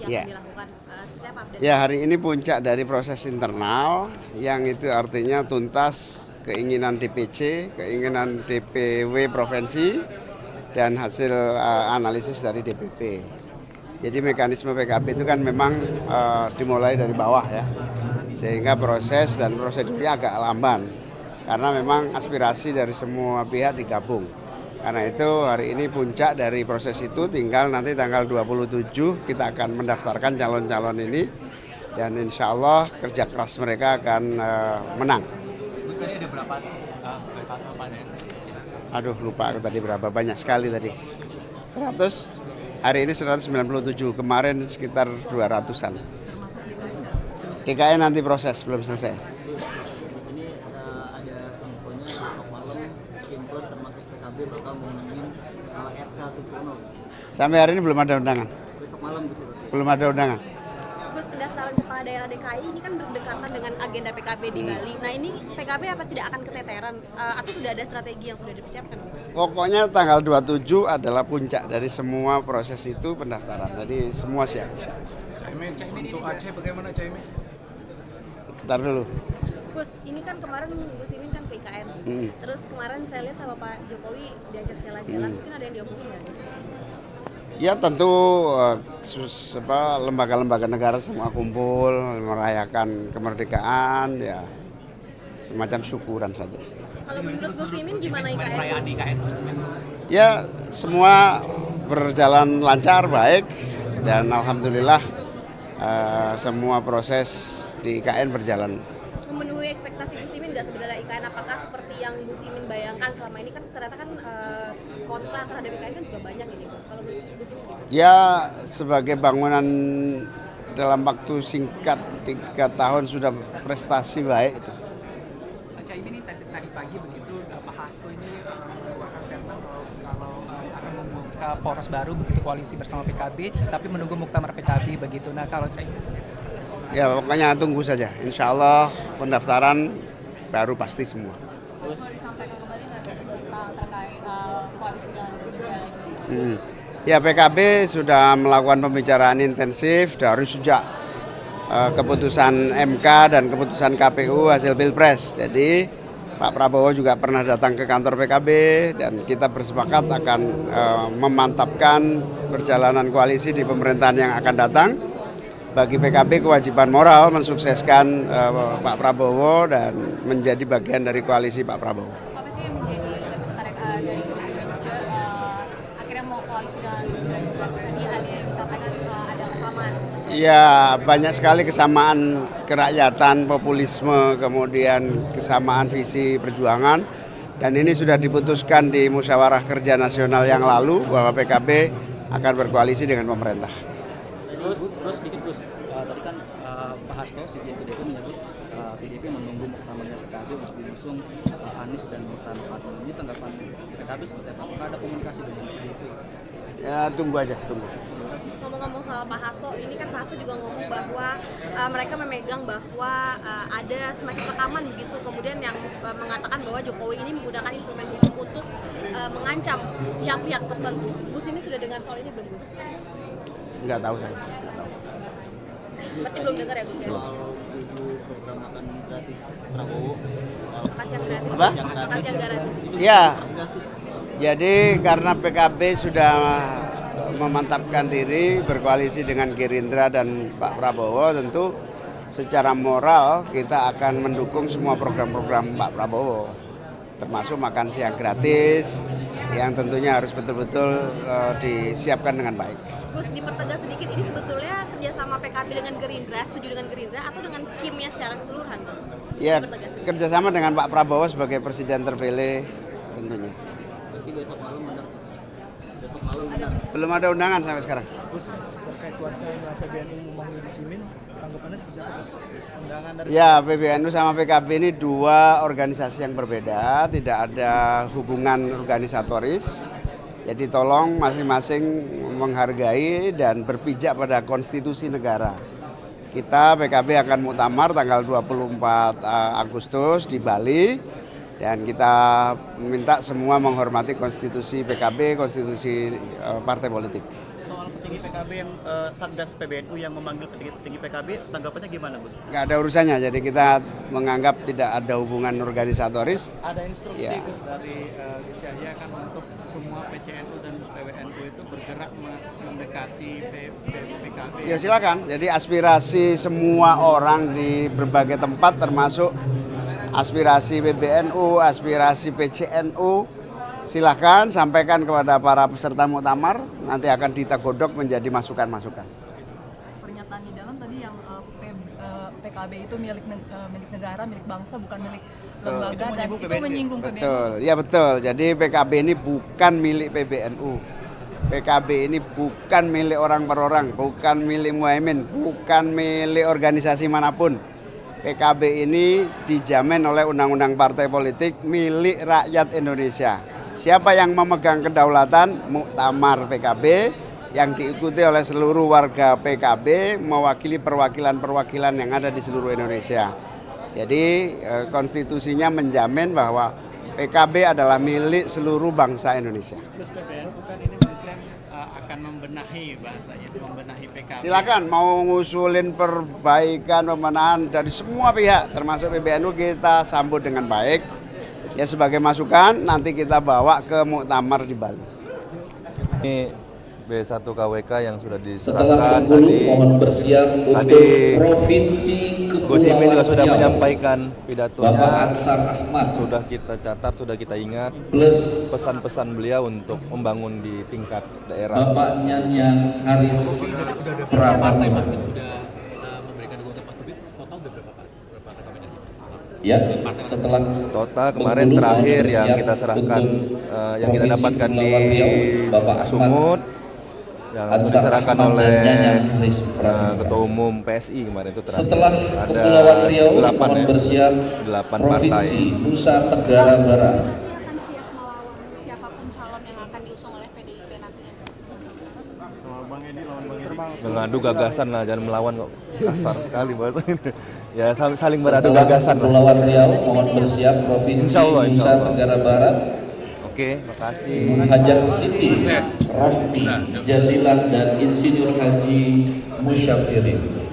yang akan dilakukan. Seperti apa update? Ya, hari ini puncak dari proses internal yang itu artinya tuntas keinginan DPC, keinginan DPW provinsi, dan hasil analisis dari DPP. Jadi mekanisme PKB itu kan memang dimulai dari bawah ya, sehingga proses dan prosedurnya agak lamban karena memang aspirasi dari semua pihak digabung. Karena itu hari ini puncak dari proses itu, tinggal nanti tanggal 27 kita akan mendaftarkan calon-calon ini dan insya Allah kerja keras mereka akan menang. Gus, tadi ada berapa panen? Aduh lupa aku tadi berapa, banyak sekali tadi. 100, hari ini 197, kemarin sekitar 200-an. DKI nanti proses, belum selesai. Ini ada infonya besok malam Kim Plus termasuk PKB bakal ngomongin RK Susono. Sampai hari ini belum ada undangan. Besok malam gitu. Belum ada undangan. Gus, pendaftaran kepala daerah DKI ini kan berdekatan dengan agenda PKB di Bali. Nah ini PKB apa tidak akan keteteran atau sudah ada strategi yang sudah dipersiapkan, Gus? Pokoknya tanggal 27 adalah puncak dari semua proses itu pendaftaran. Jadi semua siap. Caimin untuk Aceh bagaimana Caimin? Bentar dulu. Gus, ini kan kemarin Gus Imin kan ke IKN. Terus kemarin saya lihat sama Pak Jokowi diajak jalan-jalan. Mungkin ada yang diomongin nggak, Gus? Ya tentu lembaga-lembaga negara semua kumpul merayakan kemerdekaan, ya semacam syukuran saja. Kalau menurut Gus Imin gimana IKN? Perayaan di IKN. Ya semua berjalan lancar, baik, dan alhamdulillah semua proses di IKN berjalan. Memenuhi ekspektasi Gus Imin nggak sebenarnya IKN? Apakah seperti yang Gus Imin bayangkan selama ini? Kan ternyata kan kontra terhadap IKN kan juga banyak ini, Gus. Kalau menurut Gus Imin gimana? Ya sebagai bangunan dalam waktu singkat 3 tahun sudah prestasi baik itu. Caimin ini tadi pagi begitu Pak Hasto ini mengeluarkan statement kalau akan membuka poros baru begitu koalisi bersama PKB, tapi menunggu muktamar PKB begitu. Nah kalau Caimin, Ya pokoknya tunggu saja. Insya Allah pendaftaran baru pasti semua. Terus mau disampaikan kembali nggak terkait koalisi dan Ya PKB sudah melakukan pembicaraan intensif dari sejak keputusan MK dan keputusan KPU hasil Pilpres. Jadi Pak Prabowo juga pernah datang ke kantor PKB dan kita bersepakat akan memantapkan perjalanan koalisi di pemerintahan yang akan datang. Bagi PKB kewajiban moral mensukseskan Pak Prabowo dan menjadi bagian dari koalisi Pak Prabowo. apa sih yang menjadi tertarik dari Gus Imin juga akhirnya mau koalisi dengan Gerindra juga? Tadi ada yang disampaikan ada kesamaan. Ya banyak sekali kesamaan kerakyatan, populisme, kemudian kesamaan visi perjuangan. Dan ini sudah diputuskan di musyawarah kerja nasional yang lalu bahwa PKB akan berkoalisi dengan pemerintah. Gus, dikit Gus. Tadi kan Pak Hasto, Sekjen PDIP menyebut PDIP menunggu muktamarnya PKB untuk diusung Anies dan Murtala Fadil. Ini tanggapan PKB seperti apa? Apakah ada komunikasi dengan PDIP? Ya tunggu aja, tunggu. Terus ngomong-ngomong soal Pak Hasto, ini kan Pak Hasto juga ngomong bahwa mereka memegang bahwa ada semacam rekaman begitu kemudian yang mengatakan bahwa Jokowi ini menggunakan instrumen hukum untuk mengancam pihak-pihak tertentu. Gus Imin sudah dengar soal ini belum, Gus? Nggak tahu saya. Berarti belum dengar ya, Gus? Ya? Soal program makan gratis Prabowo. Makan siang gratis. Apa? Makan siang gratis. Ya, jadi karena PKB sudah memantapkan diri berkoalisi dengan Gerindra dan Pak Prabowo, tentu secara moral kita akan mendukung semua program-program Pak Prabowo, termasuk makan siang gratis yang tentunya harus betul-betul disiapkan dengan baik. Gus, dipertegas sedikit, ini sebetulnya kerjasama PKB dengan Gerindra, setuju dengan Gerindra atau dengan Kimnya secara keseluruhan, Gus? Ya, Dipertegas sedikit. kerjasama dengan Pak Prabowo sebagai presiden terpilih tentunya. Berarti besok malam benar Gus. Besok malam benar. Belum ada undangan sampai sekarang. Gus, terkait wacana PBNU memanggil Gus Imin, tanggapannya seperti apa, Gus? Undangan dari Ya, PBNU sama PKB ini dua organisasi yang berbeda, tidak ada hubungan organisatoris. Jadi tolong masing-masing menghargai dan berpijak pada konstitusi negara. Kita PKB akan muktamar tanggal 24 Agustus di Bali dan kita minta semua menghormati konstitusi PKB, konstitusi partai politik. soal petinggi PKB yang Satgas PBNU yang memanggil petinggi PKB, tanggapannya gimana, Gus? Nggak ada urusannya, jadi kita menganggap tidak ada hubungan organisatoris. Ada instruksi Ya. Gus dari Gus Yahya kan untuk semua PCNU dan PWNU itu bergerak mendekati PKB. Ya silakan, jadi aspirasi semua orang di berbagai tempat termasuk aspirasi PBNU, aspirasi PCNU, silahkan sampaikan kepada para peserta muktamar, nanti akan kita godok menjadi masukan-masukan. Pernyataan di dalam tadi yang PKB itu milik negara, milik bangsa, bukan milik lembaga, dan itu menyinggung PBNU. Betul, ya betul. Jadi PKB ini bukan milik PBNU. PKB ini bukan milik orang per orang, bukan milik Muhaimin, bukan milik organisasi manapun. PKB ini dijamin oleh Undang-Undang Partai Politik milik rakyat Indonesia. Siapa yang memegang kedaulatan? Muktamar PKB yang diikuti oleh seluruh warga PKB mewakili perwakilan-perwakilan yang ada di seluruh Indonesia. Jadi konstitusinya menjamin bahwa PKB adalah milik seluruh bangsa Indonesia. Terus PBNU kan ini mengklaim akan membenahi bahasanya, membenahi PKB. Silakan mau ngusulin perbaikan pembenahan dari semua pihak termasuk PBNU, kita sambut dengan baik. Ya sebagai masukan nanti kita bawa ke muktamar di Bali. Ini B1 KWK yang sudah Setelah diserahkan berguru, mohon bersiap untuk Provinsi Gus Imin juga sudah Riau. menyampaikan pidatonya. Bapak Ansar Ahmad Sudah kita catat, sudah kita ingat plus pesan-pesan beliau untuk membangun di tingkat daerah. Bapak Nyanyan Haris Pramana. Ya, setelah Total kemarin berguru, terakhir mohon yang bersiap kita serahkan, untuk yang kita Provinsi dapatkan di Kepulauan Riau, Bapak Ahmad Sumut, yang Ansar diserahkan Ahmad dan oleh Nyanyan Haris Pramana. Ketua Umum PSI kemarin itu terakhir. Setelah ada Kepulauan Riau, 8 mohon ya, bersiap 8 Provinsi partai. Nusa Tenggara Barat. akan siap melawan siapapun calon yang akan diusung oleh PDIP nantinya. Mengadu gagasan lah, jangan melawan kok. Kasar sekali bahasanya. Ya saling beradu Setelah gagasan lah. Kepulauan Riau, mohon bersiap Provinsi Insya Allah. Nusa Tenggara Barat. Oke, makasih. Hajat Siti, Rahmi, Jalilah dan Insinyur Haji Musyafirin.